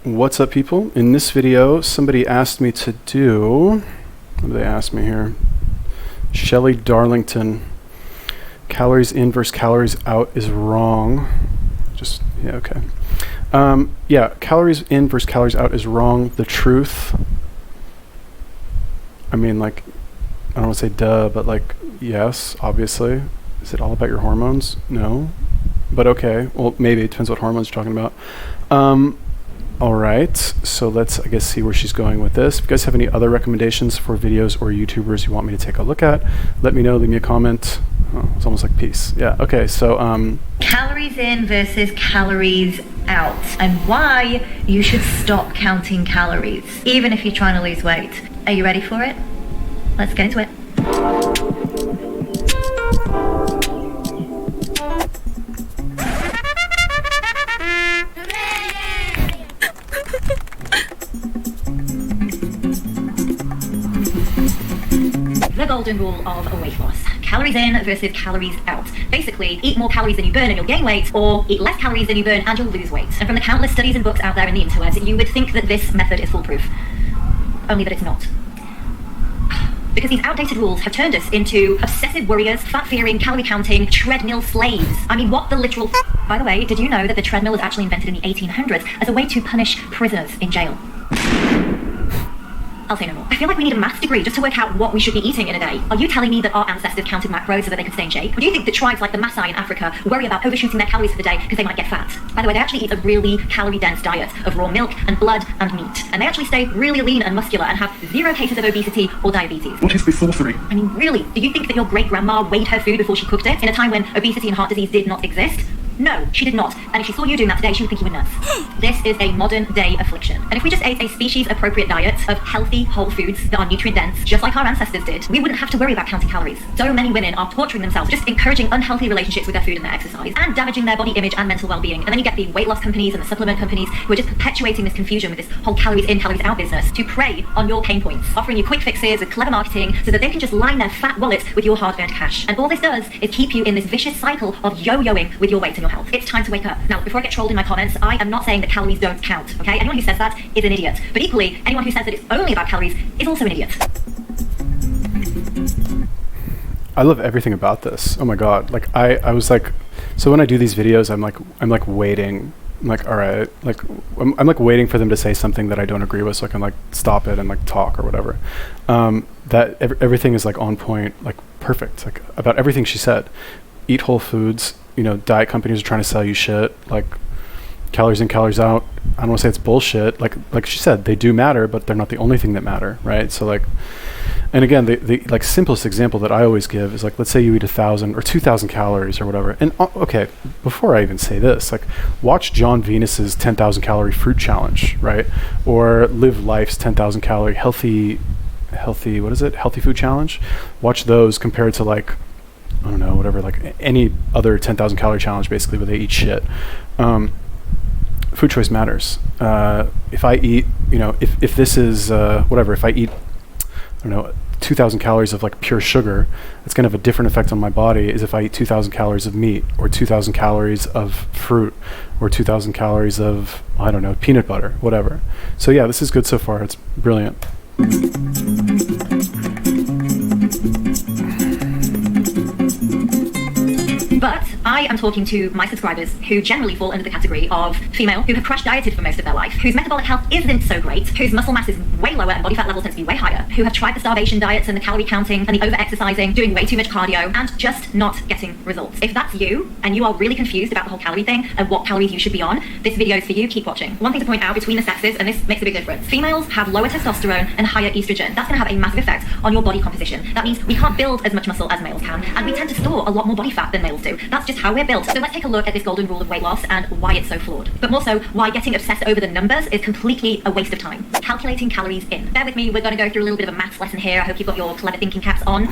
What's up, people? In this video, somebody asked me to do... What did they ask me here? Shelley Darlington. Calories in versus calories out is wrong. Okay. Calories in versus calories out is wrong. The truth... I mean, like, I don't want to say duh, but like, yes, obviously. Is it all about your hormones? No. But okay. Well, maybe. It depends what hormones you're talking about. All right, so let's, I guess, see where she's going with this. If you guys have any other recommendations for videos or YouTubers you want me to take a look at, let me know, leave me a comment. Oh, it's almost like peace. Yeah, okay, so... Calories in versus calories out, and why you should stop counting calories, even if you're trying to lose weight. Are you ready for it? Let's get into it. The golden rule of weight loss. Calories in versus calories out. Basically, eat more calories than you burn and you'll gain weight, or eat less calories than you burn and you'll lose weight. And from the countless studies and books out there in the internet, you would think that this method is foolproof. Only that it's not. Because these outdated rules have turned us into obsessive worriers, fat-fearing, calorie-counting, treadmill slaves. I mean, what the literal... By the way, did you know that the treadmill was actually invented in the 1800s as a way to punish prisoners in jail? I'll say no more. I feel like we need a maths degree just to work out what we should be eating in a day. Are you telling me that our ancestors counted macros so that they could stay in shape? Or do you think that tribes like the Maasai in Africa worry about overshooting their calories for the day because they might get fat? By the way, they actually eat a really calorie-dense diet of raw milk and blood and meat. And they actually stay really lean and muscular and have 0 cases of obesity or diabetes. What is this sorcery? I mean, really? Do you think that your great-grandma weighed her food before she cooked it in a time when obesity and heart disease did not exist? No, she did not. And if she saw you doing that today, she would think you were nuts. This is a modern day affliction. And if we just ate a species-appropriate diet of healthy, whole foods that are nutrient-dense, just like our ancestors did, we wouldn't have to worry about counting calories. So many women are torturing themselves, just encouraging unhealthy relationships with their food and their exercise, and damaging their body image and mental well-being. And then you get the weight loss companies and the supplement companies who are just perpetuating this confusion with this whole calories in, calories out business to prey on your pain points, offering you quick fixes with clever marketing so that they can just line their fat wallets with your hard-earned cash. And all this does is keep you in this vicious cycle of yo-yoing with your weight and your health. It's time to wake up. Now, before I get trolled in my comments, I am not saying that calories don't count, okay? Anyone who says that is an idiot. But equally, anyone who says that it's only about calories is also an idiot. I love everything about this. Oh my god. Like, I was like... So when I do these videos, I'm like waiting. I'm like, all right. Like, I'm like waiting for them to say something that I don't agree with so I can like stop it and like talk or whatever. Everything is like on point, like perfect. Like about everything she said. Eat whole foods. You know, diet companies are trying to sell you shit, like calories in, calories out. I don't want to say it's bullshit. Like she said, they do matter, but they're not the only thing that matter, right? So like, and again, the like simplest example that I always give is like, let's say you eat 1,000 or 2,000 calories or whatever. And okay, before I even say this, like watch John Venus's 10,000 calorie fruit challenge, right? Or Live Life's 10,000 calorie healthy, what is it? Healthy food challenge. Watch those compared to like, I don't know, whatever, like any other 10,000 calorie challenge basically where they eat shit. Food choice matters. If I eat, you know, if this is, whatever, if I eat, I don't know, 2,000 calories of like pure sugar, it's going to have a different effect on my body as if I eat 2,000 calories of meat or 2,000 calories of fruit or 2,000 calories of, I don't know, peanut butter, whatever. So yeah, this is good so far. It's brilliant. But I am talking to my subscribers who generally fall under the category of female, who have crash dieted for most of their life, whose metabolic health isn't so great, whose muscle mass is way lower and body fat levels tend to be way higher, who have tried the starvation diets and the calorie counting and the over-exercising, doing way too much cardio, and just not getting results. If that's you, and you are really confused about the whole calorie thing and what calories you should be on, this video is for you. Keep watching. One thing to point out between the sexes, and this makes a big difference, females have lower testosterone and higher estrogen. That's going to have a massive effect on your body composition. That means we can't build as much muscle as males can, and we tend to store a lot more body fat than males do. That's just how we're built. So let's take a look at this golden rule of weight loss and why it's so flawed. But more so, why getting obsessed over the numbers is completely a waste of time. Calculating calories in. Bear with me, we're going to go through a little bit of a maths lesson here. I hope you've got your clever thinking caps on.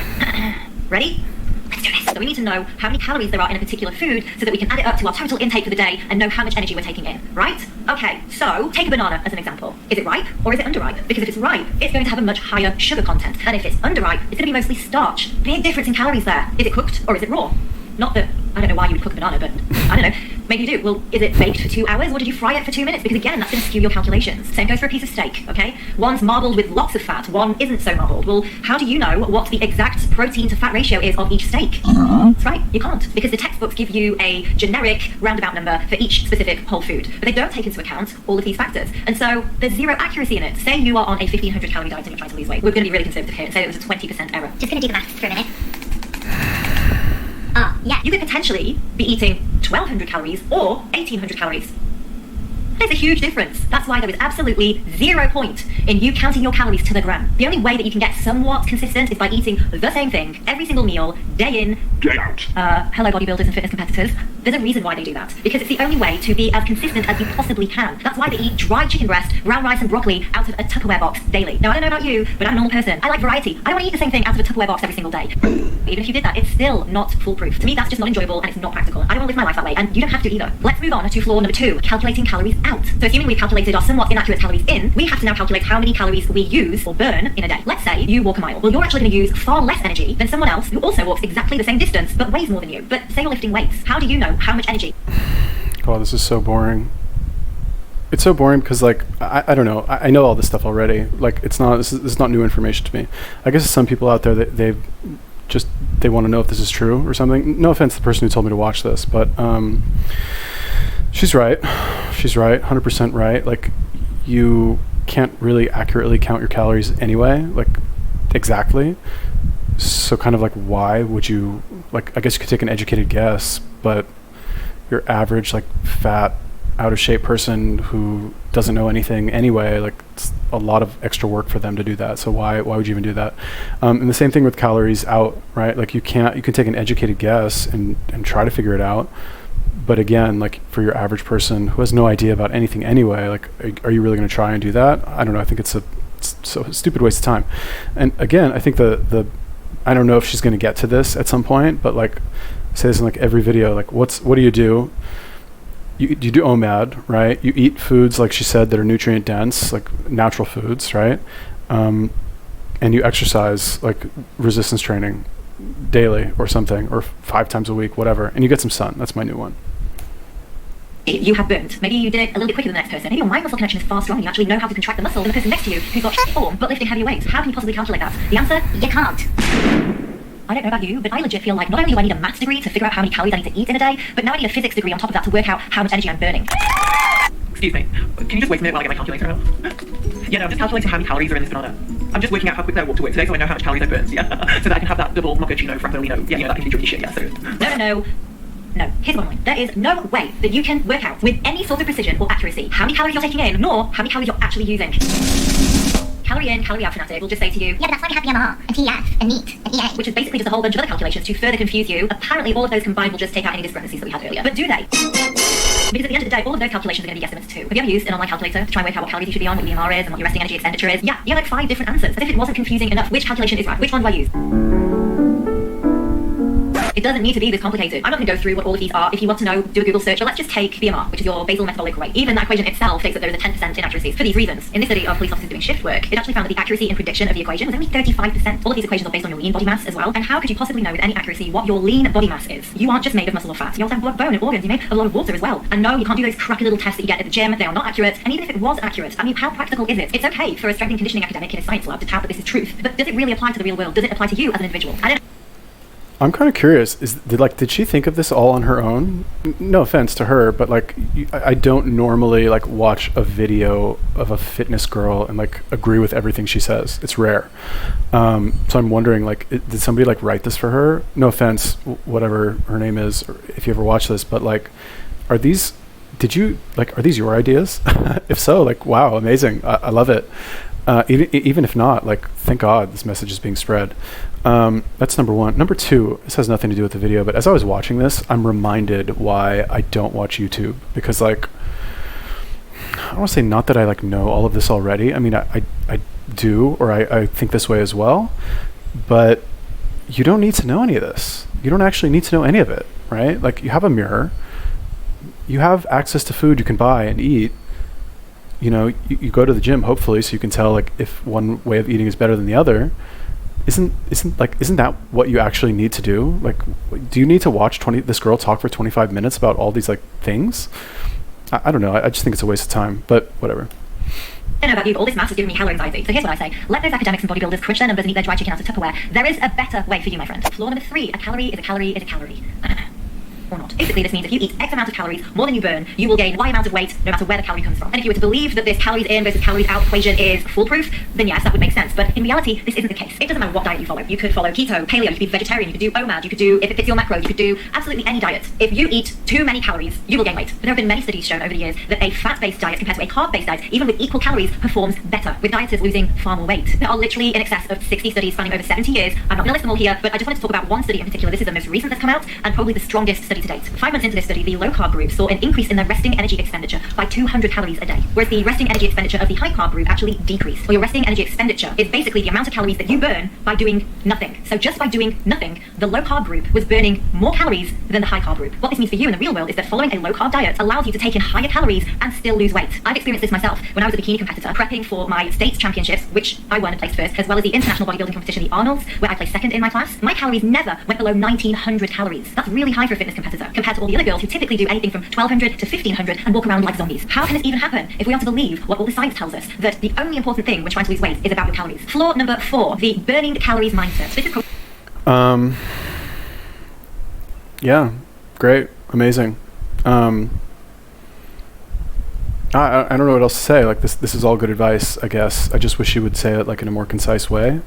Ready? Let's do this. So we need to know how many calories there are in a particular food so that we can add it up to our total intake for the day and know how much energy we're taking in, right? Okay, so take a banana as an example. Is it ripe or is it underripe? Because if it's ripe, it's going to have a much higher sugar content. And if it's underripe, it's going to be mostly starch. Big difference in calories there. Is it cooked or is it raw? Not that, I don't know why you would cook a banana, but I don't know. Maybe you do. Well, is it baked for 2 hours or did you fry it for 2 minutes? Because again, that's going to skew your calculations. Same goes for a piece of steak, okay? One's marbled with lots of fat, one isn't so marbled. Well, how do you know what the exact protein to fat ratio is of each steak? That's right, you can't. Because the textbooks give you a generic roundabout number for each specific whole food. But they don't take into account all of these factors. And so there's zero accuracy in it. Say you are on a 1,500 calorie diet and you're trying to lose weight. We're going to be really conservative here and say it was a 20% error. Just going to do the maths for a minute. Yeah. You could potentially be eating 1,200 calories or 1,800 calories. There's a huge difference. That's why there is absolutely 0 point in you counting your calories to the gram. The only way that you can get somewhat consistent is by eating the same thing every single meal, day in, day out. Hello bodybuilders and fitness competitors. There's a reason why they do that. Because it's the only way to be as consistent as you possibly can. That's why they eat dry chicken breast, brown rice and broccoli out of a Tupperware box daily. Now I don't know about you, but I'm a normal person. I like variety. I don't want to eat the same thing out of a Tupperware box every single day. Even if you did that, it's still not foolproof. To me, that's just not enjoyable and it's not practical. I don't want to live my life that way, and you don't have to either. Let's move on to flaw number 2, calculating calories out. So assuming we've calculated our somewhat inaccurate calories in, we have to now calculate how many calories we use or burn in a day. Let's say you walk a mile. Well, you're actually going to use far less energy than someone else who also walks exactly the same distance but weighs more than you. But say you're lifting weights. How do you know how much energy? Oh, this is so boring. It's so boring because, like, I don't know. I know all this stuff already. Like, this is not new information to me. I guess there's some people out there that they want to know if this is true or something. No offense to the person who told me to watch this, but she's right. She's right, 100% right. Like, you can't really accurately count your calories anyway, like, exactly. So kind of like, why would you, like, I guess you could take an educated guess, but your average, like, fat, out of shape person who doesn't know anything anyway, like, it's a lot of extra work for them to do that. So why would you even do that? And the same thing with calories out, right? Like, you can take an educated guess and try to figure it out. But again, like, for your average person who has no idea about anything anyway, like, are you really going to try and do that? I don't know. I think it's a stupid waste of time. And again, I think I don't know if she's going to get to this at some point, but, like, I say this in, like, every video, like, what do you do? You do OMAD, right? You eat foods, like she said, that are nutrient dense, like natural foods, right? And you exercise, like resistance training daily or something, or 5 times a week, whatever. And you get some sun. That's my new one. You have burnt. Maybe you did it a little bit quicker than the next person. Maybe your mind muscle connection is far stronger. You actually know how to contract the muscle than the person next to you who's got form but lifting heavy weights. How can you possibly calculate that? The answer, you can't. I don't know about you, but I legit feel like not only do I need a maths degree to figure out how many calories I need to eat in a day, but now I need a physics degree on top of that to work out how much energy I'm burning. Excuse me, can you just wait a minute while I get my calculator out? Yeah, no, I'm just calculating how many calories are in this banana. I'm just working out how quickly I walk to work today so I know how much calories I burned, yeah? So that I can have that double mochaccino frappolino, yeah, you know, that individual shit, yeah, so... No, here's the bottom line. There is no way that you can work out with any sort of precision or accuracy how many calories you're taking in, nor how many calories you're actually using. Calorie in, calorie out fanatic will just say to you, Yeah, but that's why we have BMR and TEF and NEAT and EA. which is basically just a whole bunch of other calculations to further confuse you. Apparently all of those combined will just take out any discrepancies that we had earlier. But do they? Because at the end of the day, all of those calculations are going to be guesstimates too. Have you ever used an online calculator to try and work out what calories you should be on, what your BMR is, and what your resting energy expenditure is? Yeah, you have like 5 different answers. As if it wasn't confusing enough. Which calculation is right? Which one do I use? It doesn't need to be this complicated. I'm not going to go through what all of these are. If you want to know, do a Google search. But let's just take BMR, which is your basal metabolic rate. Even that equation itself states that there is a 10% inaccuracies. For these reasons, in this study of police officers doing shift work, it actually found that the accuracy in prediction of the equation was only 35%. All of these equations are based on your lean body mass as well. And how could you possibly know with any accuracy what your lean body mass is? You aren't just made of muscle or fat. You also have blood, bone, and organs. You're made of a lot of water as well. And no, you can't do those crappy little tests that you get at the gym. They are not accurate. And even if it was accurate, I mean, how practical is it? It's okay for a strength and conditioning academic in a science lab to tout that this is truth. But does it really apply to the real world? Does it apply to you as an individual? I don't know. I'm kind of curious. Did she think of this all on her own? No offense to her, but, like, I don't normally, like, watch a video of a fitness girl and, like, agree with everything she says. It's rare. So I'm wondering, like, did somebody, like, write this for her? No offense, whatever her name is, or if you ever watch this, but, like, are these your ideas? If so, like, wow, amazing. I love it. Even if not, like, thank God this message is being spread. That's number one. Number two, this has nothing to do with the video, but as I was watching this, I'm reminded why I don't watch YouTube. Because, like, I don't want to say not that I, like, know all of this already. I mean, I do, or I think this way as well. But you don't need to know any of this. You don't actually need to know any of it, right? Like, you have a mirror. You have access to food you can buy and eat. You know, you go to the gym, hopefully, so you can tell, like, if one way of eating is better than the other. isn't that what you actually need to do? Like, do you need to watch this girl talk for 25 minutes about all these like things? I don't know. I just think it's a waste of time, but whatever. I don't know about you, but all this mass is giving me halo anxiety. So here's what I say. Let those academics and bodybuilders crunch their numbers and eat their dry chicken out of Tupperware. There is a better way for you, my friend. Flaw number 3, a calorie is a calorie is a calorie. Or not. Basically, this means if you eat X amount of calories, more than you burn, you will gain Y amount of weight, no matter where the calorie comes from. And if you were to believe that this calories in versus calories out equation is foolproof, then yes, that would make sense. But in reality, this isn't the case. It doesn't matter what diet you follow. You could follow keto, paleo, you could be vegetarian, you could do OMAD, you could do, if it fits your macros, you could do absolutely any diet. If you eat too many calories, you will gain weight. But there have been many studies shown over the years that a fat-based diet compared to a carb-based diet, even with equal calories, performs better, with dieters losing far more weight. There are literally in excess of 60 studies spanning over 70 years. I'm not going to list them all here, but I just wanted to talk about one study in particular. This is the most recent that's come out, and probably the strongest study to date. 5 months into this study, the low-carb group saw an increase in their resting energy expenditure by 200 calories a day, whereas the resting energy expenditure of the high-carb group actually decreased. Well, your resting energy expenditure is basically the amount of calories that you burn by doing nothing. So just by doing nothing, the low-carb group was burning more calories than the high-carb group. What this means for you in the real world is that following a low-carb diet allows you to take in higher calories and still lose weight. I've experienced this myself when I was a bikini competitor, prepping for my states championships, which I won and placed first, as well as the international bodybuilding competition, the Arnolds, where I placed second in my class. My calories never went below 1,900 calories. That's really high for a fitness competitor, compared to all the other girls who typically do anything from 1,200 to 1,500 and walk around like zombies. How can this even happen if we are to believe what all the science tells us, that the only important thing when trying to lose weight is about your calories? Flaw number 4, the burning calories mindset. This is Yeah, great, amazing. I don't know what else to say. Like this is all good advice, I guess. I just wish she would say it like in a more concise way.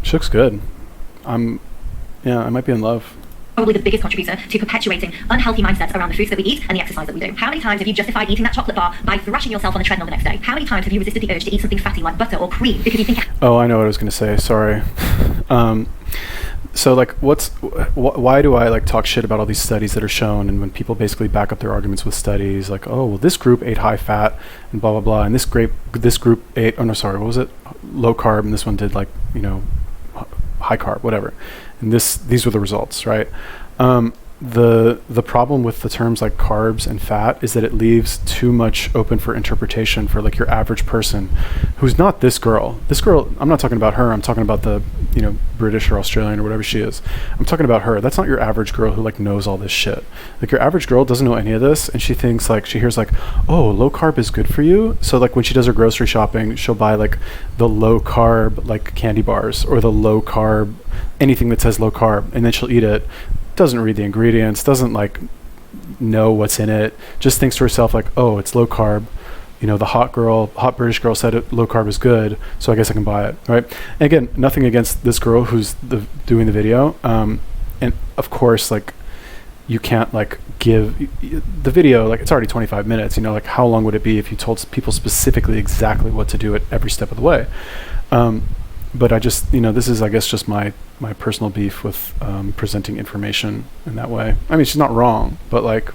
She looks good. I might be in love. Probably the biggest contributor to perpetuating unhealthy mindsets around the foods that we eat and the exercise that we do. How many times have you justified eating that chocolate bar by thrashing yourself on the treadmill the next day? How many times have you resisted the urge to eat something fatty like butter or cream because you think... Oh, I know what I was going to say. Sorry. So like why do I like talk shit about all these studies that are shown, and when people basically back up their arguments with studies like, oh, well, this group ate high fat and blah, blah, blah, and this group ate, oh no, sorry, what was it? Low carb, and this one did like, high carb, whatever. And these were the results, right? The problem with the terms like carbs and fat is that it leaves too much open for interpretation for like your average person who's not this girl. This girl, I'm not talking about her, I'm talking about the, British or Australian or whatever she is. I'm talking about her. That's not your average girl who like knows all this shit. Like your average girl doesn't know any of this, and she thinks like, she hears like, oh, low carb is good for you. So like when she does her grocery shopping, she'll buy like the low carb like candy bars or the low carb, anything that says low carb, and then she'll eat it. Doesn't read the ingredients, doesn't like know what's in it, just thinks to herself like, oh, it's low carb, the hot British girl said low carb is good, so I guess I can buy it, right? And again, nothing against this girl who's doing the video, and of course like you can't like give the video, like it's already 25 minutes, like how long would it be if you told people specifically exactly what to do at every step of the way? But I just, this is, I guess, just my personal beef with presenting information in that way. I mean, she's not wrong, but like,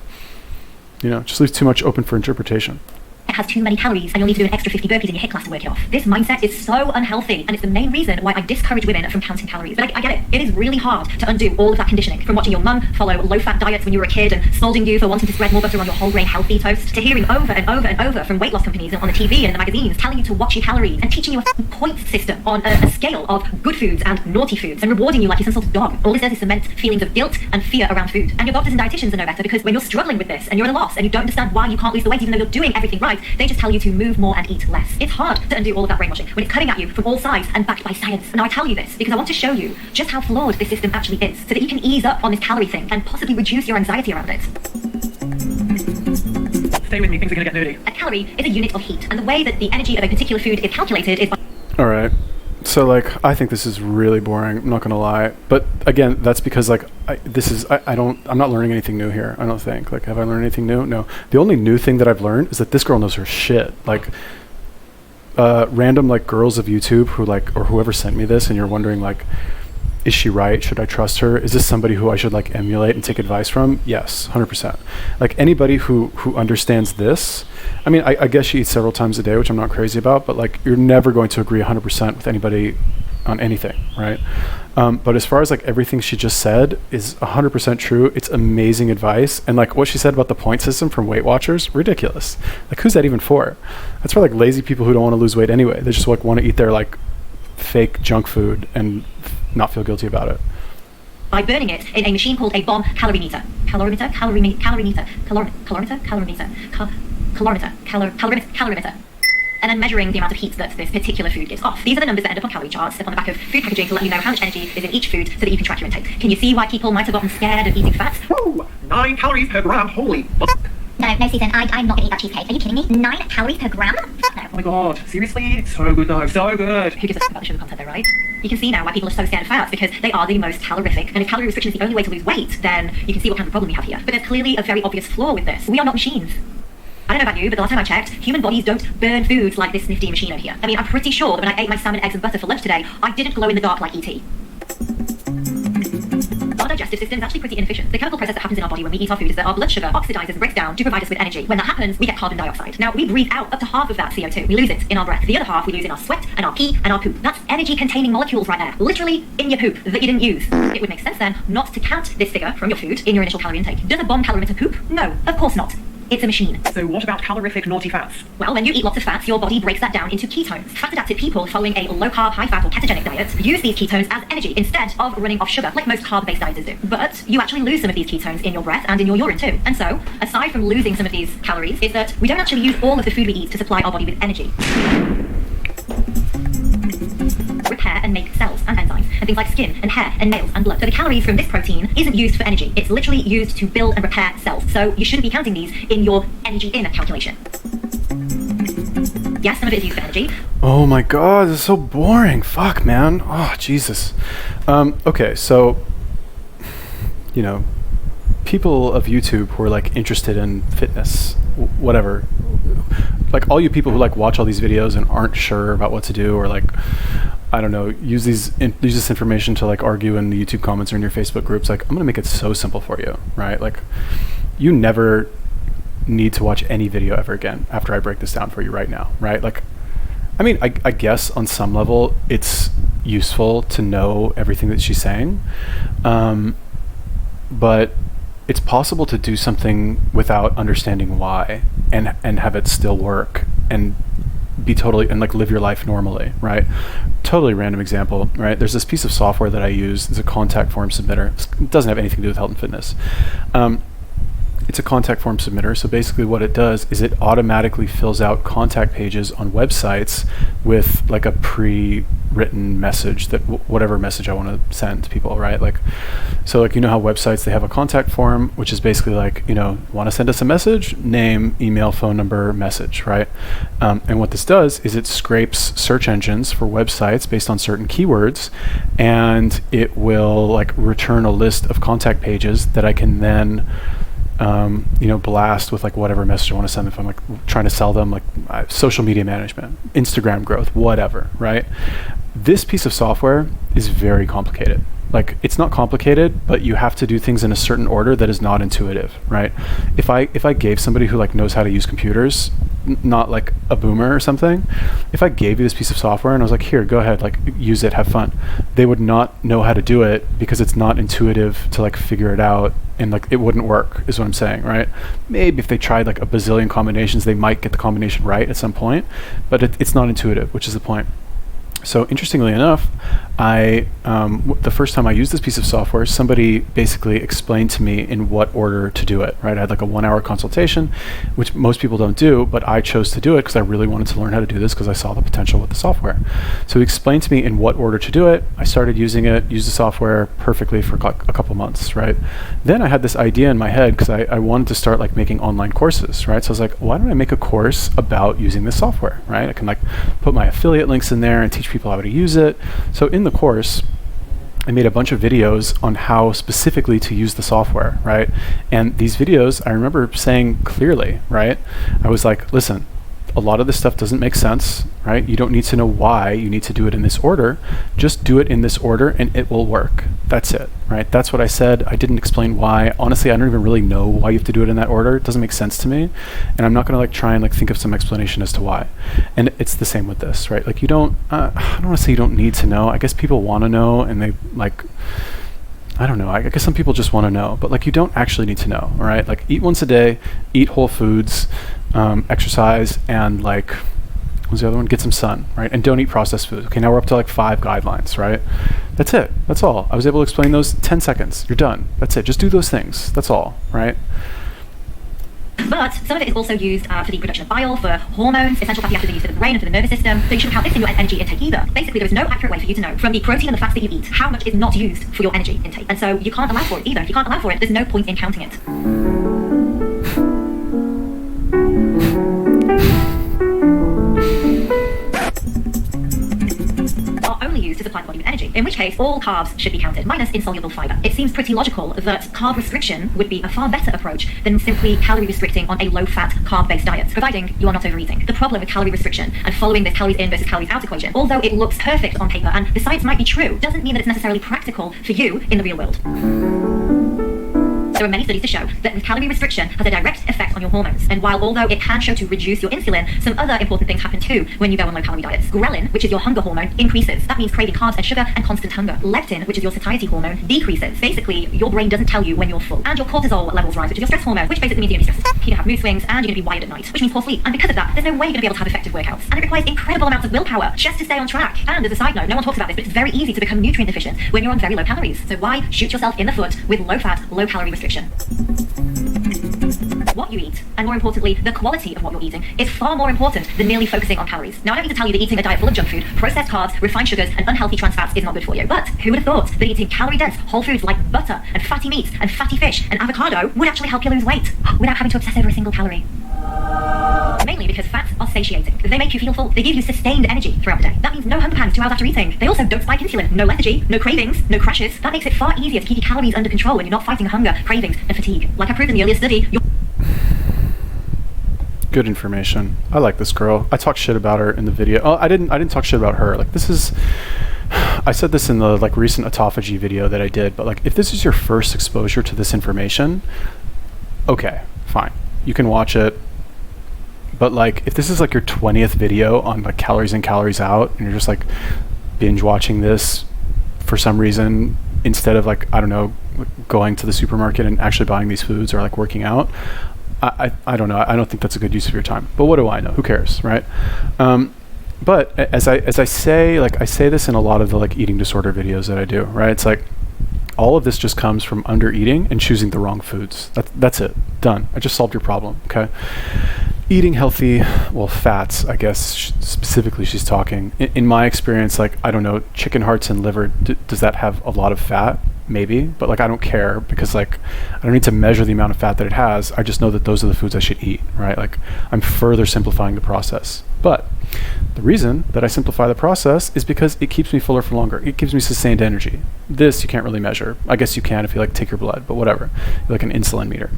just leaves too much open for interpretation. It has too many calories and you'll need to do an extra 50 burpees in your HIIT class to work it off. This mindset is so unhealthy, and it's the main reason why I discourage women from counting calories. But I get it. It is really hard to undo all of that conditioning, from watching your mum follow low-fat diets when you were a kid and scolding you for wanting to spread more butter on your whole grain healthy toast, to hearing over and over and over from weight loss companies on the TV and in the magazines telling you to watch your calories and teaching you a points system on a scale of good foods and naughty foods and rewarding you like you're some sort of dog. All this does is cement feelings of guilt and fear around food. And your doctors and dietitians are no better, because when you're struggling with this and you're at a loss and you don't understand why you can't lose the weight even though you're doing everything right, they just tell you to move more and eat less. It's hard to undo all of that brainwashing when it's coming at you from all sides and backed by science. Now I tell you this because I want to show you just how flawed this system actually is, so that you can ease up on this calorie thing and possibly reduce your anxiety around it. Stay with me, things are gonna get nerdy. A calorie is a unit of heat, and the way that the energy of a particular food is calculated is by... All right. So like, I think this is really boring. I'm not gonna lie, but again, that's because like I'm not learning anything new here. I don't think. Like, have I learned anything new? No. The only new thing that I've learned is that this girl knows her shit. Like, random like girls of YouTube who like, or whoever sent me this, and you're wondering like, is she right? Should I trust her? Is this somebody who I should like emulate and take advice from? Yes, 100%. Like anybody who understands this, I mean, I guess she eats several times a day, which I'm not crazy about, but like you're never going to agree 100% with anybody on anything, right? But as far as like everything she just said is 100% true. It's amazing advice. And like what she said about the point system from Weight Watchers, ridiculous. Like who's that even for? That's for like lazy people who don't want to lose weight anyway. They just like want to eat their like fake junk food and not feel guilty about it. By burning it in a machine called a bomb calorimeter. Calorimeter. And then measuring the amount of heat that this particular food gives off. These are the numbers that end up on calorie charts up on the back of food packaging to let you know how much energy is in each food so that you can track your intake. Can you see why people might have gotten scared of eating fat? Woo! 9 calories per gram. Holy fuck. No, Susan, I'm not going to eat that cheesecake. Are you kidding me? 9 calories per gram? Fuck no. Oh my god, seriously? So good though, so good. Who gives a fuck about the sugar content though, right? You can see now why people are so scared of fats, because they are the most calorific. And if calorie restriction is the only way to lose weight, then you can see what kind of problem we have here. But there's clearly a very obvious flaw with this. We are not machines. I don't know about you, but the last time I checked, human bodies don't burn foods like this nifty machine over here. I mean, I'm pretty sure that when I ate my salmon, eggs and butter for lunch today, I didn't glow in the dark like E.T. Our digestive system is actually pretty inefficient. The chemical process that happens in our body when we eat our food is that our blood sugar oxidizes and breaks down to provide us with energy. When that happens, we get carbon dioxide. Now, we breathe out up to half of that CO2. We lose it in our breath. The other half we lose in our sweat and our pee and our poop. That's energy-containing molecules right there, literally in your poop that you didn't use. It would make sense then not to count this figure from your food in your initial calorie intake. Does a bomb calorimeter poop? No, of course not. It's a machine. So what about calorific naughty fats? Well, when you eat lots of fats, your body breaks that down into ketones. Fat-adapted people following a low-carb, high-fat or ketogenic diet use these ketones as energy instead of running off sugar, like most carb-based dieters do. But you actually lose some of these ketones in your breath and in your urine too. And so, aside from losing some of these calories, is that we don't actually use all of the food we eat to supply our body with energy. Repair and make cells and enzymes and things like skin and hair and nails and blood. So the calories from this protein isn't used for energy. It's literally used to build and repair cells. So you shouldn't be counting these in your energy in calculation. Yes, some of it is used for energy. Oh my god, this is so boring. Fuck, man. Oh, Jesus. Okay, so, you know, people of YouTube who are like interested in fitness, whatever, like all you people who like watch all these videos and aren't sure about what to do, or like, I don't know, use this information to like argue in the YouTube comments or in your Facebook groups, like I'm gonna make it so simple for you, right? Like, you never need to watch any video ever again after I break this down for you right now, right? Like, I mean, I guess on some level it's useful to know everything that she's saying, but it's possible to do something without understanding why and have it still work and be totally, and like live your life normally, right? Totally random example, right? There's this piece of software that I use. It's a contact form submitter. It doesn't have anything to do with health and fitness. It's a contact form submitter. So basically what it does is it automatically fills out contact pages on websites with like a pre-written message that whatever message I want to send to people, right? Like, so like, you know how websites, they have a contact form, which is basically like, you know, want to send us a message, name, email, phone number, message, right? And what this does is it scrapes search engines for websites based on certain keywords, and it will like return a list of contact pages that I can then you know, blast with like whatever message I want to send them. If I'm like trying to sell them like social media management, Instagram growth, whatever, right? This piece of software is very complicated. Like, it's not complicated, but you have to do things in a certain order that is not intuitive, right? If I gave somebody who like knows how to use computers, not like a boomer or something, if I gave you this piece of software and I was like, here, go ahead, like use it, have fun, they would not know how to do it because it's not intuitive to like figure it out, and like it wouldn't work, is what I'm saying, right? Maybe if they tried like a bazillion combinations, they might get the combination right at some point, but it's not intuitive, which is the point. So interestingly enough, the first time I used this piece of software, somebody basically explained to me in what order to do it, right? I had like a 1-hour consultation, which most people don't do, but I chose to do it because I really wanted to learn how to do this because I saw the potential with the software. So he explained to me in what order to do it. I started using it, used the software perfectly for a couple months, right? Then I had this idea in my head because I wanted to start like making online courses, right? So I was like, why don't I make a course about using this software, right? I can like put my affiliate links in there and teach people how to use it. So in the course, I made a bunch of videos on how specifically to use the software, right? And these videos, I remember saying clearly, right? I was like, listen, a lot of this stuff doesn't make sense, right? You don't need to know why you need to do it in this order. Just do it in this order and it will work. That's it, right? That's what I said. I didn't explain why. Honestly, I don't even really know why you have to do it in that order. It doesn't make sense to me. And I'm not gonna like try and like think of some explanation as to why. And it's the same with this, right? Like, you don't, I don't wanna say you don't need to know. I guess people wanna know, and they like, I don't know, I guess some people just wanna know, but like, you don't actually need to know, all right? Like, eat once a day, eat whole foods, exercise, and like, What was the other one? Get some sun, right? And don't eat processed food. Okay, now we're up to like 5 guidelines, right? That's it. That's all. I was able to explain those 10 seconds. You're done. That's it. Just do those things. That's all, right? But some of it is also used for the production of bile, for hormones, essential fatty acids are used for the brain and for the nervous system. So you shouldn't count this in your energy intake either. Basically, there is no accurate way for you to know from the protein and the fats that you eat how much is not used for your energy intake. And so you can't allow for it either. If you can't allow for it, there's no point in counting it. Only used to supply the body with energy, in which case all carbs should be counted, minus insoluble fiber. It seems pretty logical that carb restriction would be a far better approach than simply calorie restricting on a low-fat, carb-based diet, providing you are not overeating. The problem with calorie restriction and following this calories in versus calories out equation, although it looks perfect on paper and the science might be true, doesn't mean that it's necessarily practical for you in the real world. There are many studies to show that calorie restriction has a direct effect on your hormones. And while although it can show to reduce your insulin, some other important things happen too when you go on low-calorie diets. Ghrelin, which is your hunger hormone, increases. That means craving carbs and sugar and constant hunger. Leptin, which is your satiety hormone, decreases. Basically, your brain doesn't tell you when you're full. And your cortisol levels rise, which is your stress hormone, which basically means you're going to be stressed. You're going to have mood swings and you're going to be wired at night, which means poor sleep. And because of that, there's no way you're going to be able to have effective workouts. And it requires incredible amounts of willpower just to stay on track. And as a side note, no one talks about this, but it's very easy to become nutrient deficient when you're on very low calories. So why shoot yourself in the foot with low-fat, low-calorie restriction? What you eat, and more importantly, the quality of what you're eating, is far more important than merely focusing on calories. Now, I don't need to tell you that eating a diet full of junk food, processed carbs, refined sugars, and unhealthy trans fats is not good for you. But who would have thought that eating calorie-dense whole foods like butter and fatty meats and fatty fish and avocado would actually help you lose weight without having to obsess over a single calorie? Mainly because fats are satiating. They make you feel full. They give you sustained energy throughout the day. That means no hunger pangs 2 hours after eating. They also don't spike insulin, no lethargy, no cravings, no crashes. That makes it far easier to keep your calories under control when you're not fighting hunger, cravings, and fatigue. Like I proved in the earlier study, Good information. I like this girl. I talked shit about her in the video. Oh, I didn't talk shit about her. Like, this is, I said this in the like recent autophagy video that I did, but like, if this is your first exposure to this information, okay, fine. You can watch it. But like, if this is like your 20th video on like calories in, calories out, and you're just like binge watching this for some reason, instead of like, I don't know, going to the supermarket and actually buying these foods or like working out, I don't know. I don't think that's a good use of your time. But what do I know? Who cares, right? But as I say, like I say this in a lot of the like eating disorder videos that I do, right? It's like all of this just comes from under eating and choosing the wrong foods. That's it. Done. I just solved your problem. Okay. Eating healthy, well, fats, I guess specifically she's talking. In my experience, like, I don't know, chicken hearts and liver, does that have a lot of fat? Maybe, but like I don't care because like I don't need to measure the amount of fat that it has. I just know that those are the foods I should eat, right? Like I'm further simplifying the process. But the reason that I simplify the process is because it keeps me fuller for longer. It gives me sustained energy. This you can't really measure. I guess you can if you like take your blood, but whatever. Like an insulin meter.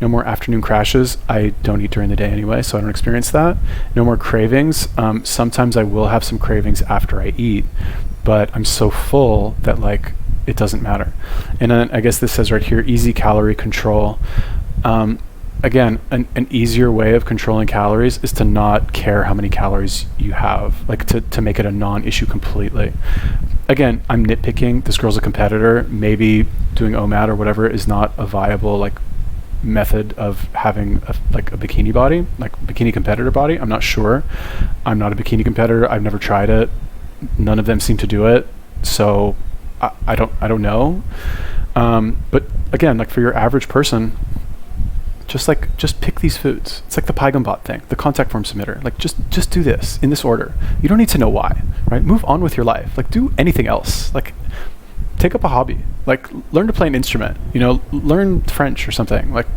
No more afternoon crashes. I don't eat during the day anyway, so I don't experience that. No more cravings. Sometimes I will have some cravings after I eat, but I'm so full that like it doesn't matter. And then I guess this says right here, easy calorie control. Again, an easier way of controlling calories is to not care how many calories you have, like to make it a non-issue completely. Again, I'm nitpicking. This girl's a competitor. Maybe doing OMAD or whatever is not a viable like method of having a bikini body, like bikini competitor body. I'm not sure. I'm not a bikini competitor. I've never tried it. None of them seem to do it. So I don't know. But again, like for your average person, just pick these foods. It's like the Pygambot thing, the contact form submitter. Like just do this in this order. You don't need to know why, right? Move on with your life. Like do anything else. Like take up a hobby. Like learn to play an instrument. You know, learn French or something. Like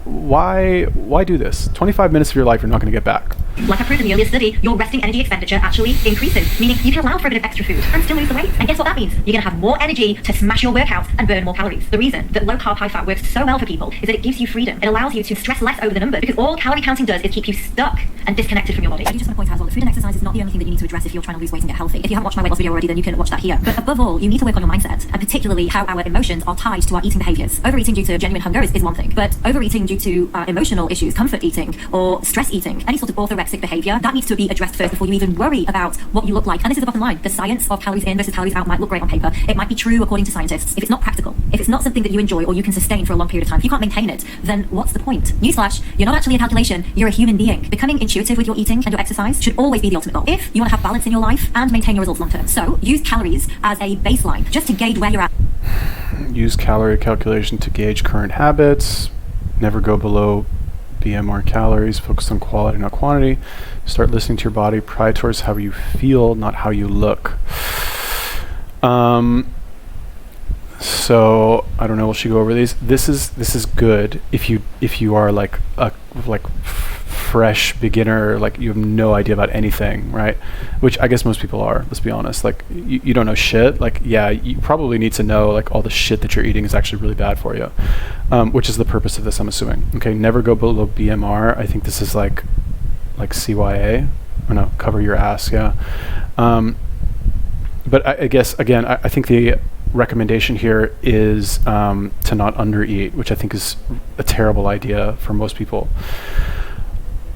why do this? 25 minutes of your life you're not going to get back. Like I proved in the earlier study, your resting energy expenditure actually increases, meaning you can allow for a bit of extra food and still lose the weight. And guess what that means? You're going to have more energy to smash your workouts and burn more calories. The reason that low carb, high fat works so well for people is that it gives you freedom. It allows you to stress less over the numbers because all calorie counting does is keep you stuck and disconnected from your body. I do just want to point out as well that food and exercise is not the only thing that you need to address if you're trying to lose weight and get healthy. If you haven't watched my weight loss video already, then you can watch that here. But above all, you need to work on your mindset and particularly how our emotions are tied to our eating behaviors. Overeating due to genuine hunger is one thing, but overeating due to emotional issues, comfort eating or stress eating, any sort of orthorexia anorexic behavior, that needs to be addressed first before you even worry about what you look like. And this is the bottom line. The science of calories in versus calories out might look great on paper. It might be true according to scientists. If it's not practical, if it's not something that you enjoy or you can sustain for a long period of time, if you can't maintain it, then what's the point? Newsflash, you're not actually a calculation, you're a human being. Becoming intuitive with your eating and your exercise should always be the ultimate goal if you want to have balance in your life and maintain your results long term. So use calories as a baseline just to gauge where you're at. Use calorie calculation to gauge current habits. Never go below BMR calories. Focus on quality, not quantity. Start listening to your body. Prioritize how you feel, not how you look. So I don't know. Will she go over these? This is good if you are like a fresh beginner, like you have no idea about anything, right? Which I guess most people are. Let's be honest. Like you don't know shit. Like yeah, you probably need to know like all the shit that you're eating is actually really bad for you, which is the purpose of this, I'm assuming. Okay, never go below BMR. I think this is like CYA. Or no, cover your ass. Yeah. But I guess again, I think the recommendation here is to not undereat, which I think is a terrible idea for most people.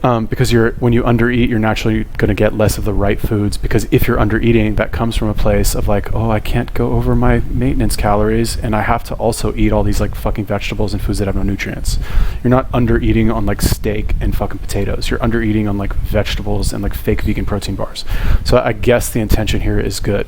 Because when you undereat, you're naturally going to get less of the right foods, because if you're undereating, that comes from a place of like, oh, I can't go over my maintenance calories and I have to also eat all these like fucking vegetables and foods that have no nutrients. You're not undereating on like steak and fucking potatoes. You're undereating on like vegetables and like fake vegan protein bars. So I guess the intention here is good.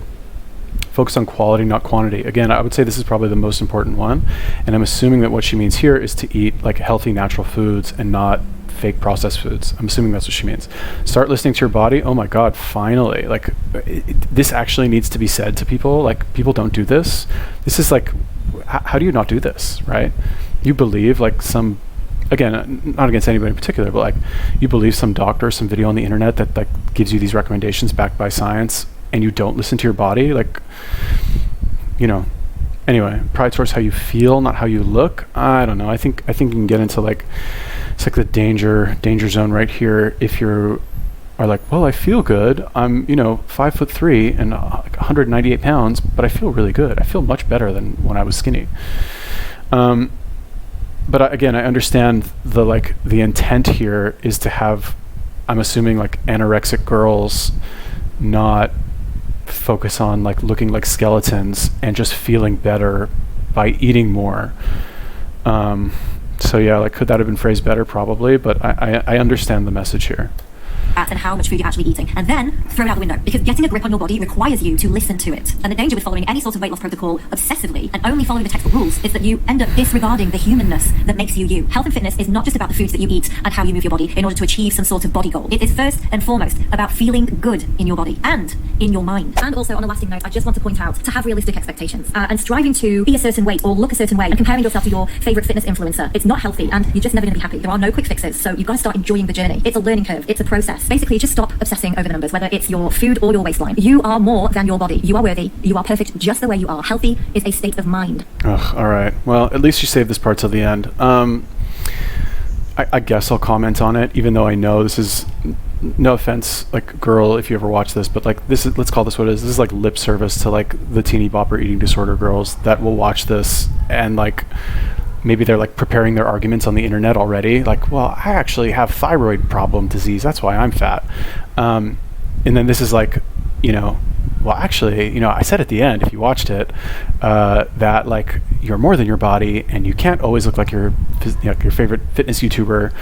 Focus on quality, not quantity. Again, I would say this is probably the most important one. And I'm assuming that what she means here is to eat like healthy, natural foods and not fake processed foods. I'm assuming that's what she means. Start listening to your body. Oh my God, finally. Like this actually needs to be said to people. Like people don't do this. This is like, how do you not do this, right? You believe like some, again, not against anybody in particular, but like you believe some doctor, some video on the internet that like gives you these recommendations backed by science, and you don't listen to your body. Like, you know, anyway, pride towards how you feel, not how you look. I don't know. I think you can get into like, it's like the danger zone right here. If you are like, well, I feel good. I'm, 5'3" and 198 pounds, but I feel really good. I feel much better than when I was skinny. But again, I understand the intent here is to have, I'm assuming like anorexic girls not focus on like looking like skeletons and just feeling better by eating more. So yeah, like could that have been phrased better? Probably, but I understand the message here. And how much food you're actually eating, and then throw it out the window, because getting a grip on your body requires you to listen to it. And the danger with following any sort of weight loss protocol obsessively and only following the textbook rules is that you end up disregarding the humanness that makes you you. Health and fitness is not just about the foods that you eat and how you move your body in order to achieve some sort of body goal. It is first and foremost about feeling good in your body and in your mind. And also on a lasting note, I just want to point out to have realistic expectations and striving to be a certain weight or look a certain way and comparing yourself to your favorite fitness influencer. It's not healthy, and you're just never going to be happy. There are no quick fixes, so you've got to start enjoying the journey. It's a learning curve. It's a process. Basically, just stop obsessing over the numbers, whether it's your food or your waistline. You are more than your body. You are worthy. You are perfect just the way you are. Healthy is a state of mind. Ugh, all right. Well, at least you saved this part till the end. I guess I'll comment on it, even though I know this is, no offense, like girl, if you ever watch this, but like this is, let's call this what it is. This is like lip service to like the teeny bopper eating disorder girls that will watch this and like, maybe they're like preparing their arguments on the internet already. Like, well, I actually have thyroid problem disease. That's why I'm fat. And then this is like, well, actually, I said at the end, if you watched it, that like you're more than your body and you can't always look like your favorite fitness YouTuber.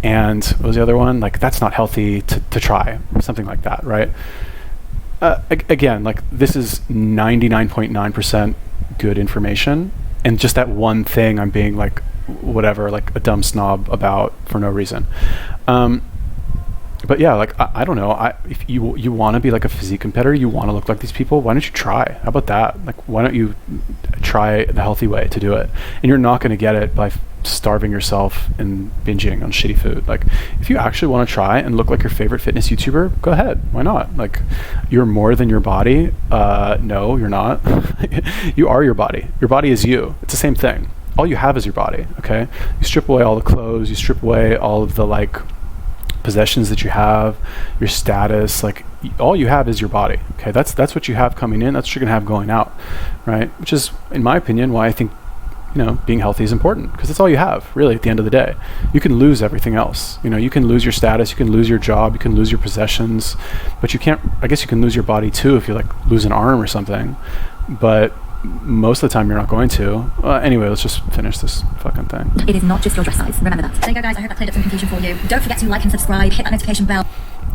And what was the other one? Like, that's not healthy to try, or something like that, right? Again, like this is 99.9% good information. And just that one thing I'm being like, whatever, like a dumb snob about for no reason. But yeah, like, I don't know. If you want to be like a physique competitor, you want to look like these people, why don't you try? How about that? Like, why don't you try the healthy way to do it? And you're not going to get it by starving yourself and binging on shitty food. Like, if you actually want to try and look like your favorite fitness YouTuber, go ahead. Why not? Like, you're more than your body. No, you're not. You are your body. Your body is you. It's the same thing. All you have is your body, okay? You strip away all the clothes, you strip away all of the like possessions that you have, your status, like all you have is your body, okay? That's what you have coming in, that's what you're gonna have going out, right? Which is, in my opinion, why I think being healthy is important because it's all you have, really, at the end of the day. You can lose everything else. You can lose your status, you can lose your job, you can lose your possessions, but you can't, I guess you can lose your body too if you like lose an arm or something, but most of the time you're not going to. Anyway, let's just finish this fucking thing. It is not just your dress size. Remember that. There you go, guys. I hope that cleared up some confusion for you. Don't forget to like and subscribe. Hit that notification bell.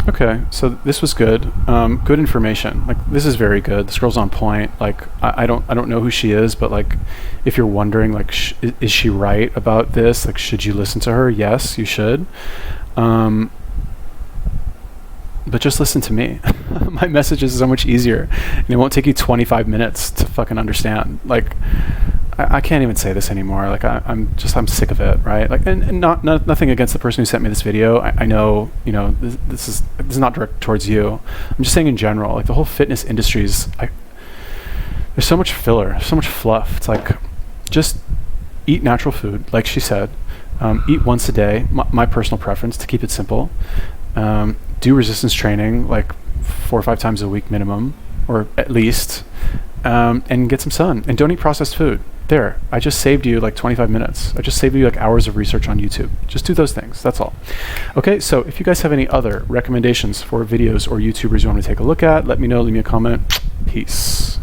Okay, so this was good. Good information. Like, this is very good. This girl's on point. Like, I don't know who she is, but like, if you're wondering, like, is she right about this? Like, should you listen to her? Yes, you should. But just listen to me. My message is so much easier, and it won't take you 25 minutes to fucking understand. Like, I can't even say this anymore. Like, I'm sick of it, right? Like, and nothing against the person who sent me this video. I know, this is not direct towards you. I'm just saying in general, like, the whole fitness industry is, there's so much filler, so much fluff. It's like, just eat natural food, like she said. Eat once a day. My personal preference, to keep it simple. Do resistance training like 4 or 5 times a week minimum, or at least, and get some sun, and don't eat processed food. There, I just saved you like 25 minutes. I just saved you like hours of research on YouTube. Just do those things, that's all. Okay, so if you guys have any other recommendations for videos or YouTubers you want to take a look at, let me know, leave me a comment. Peace.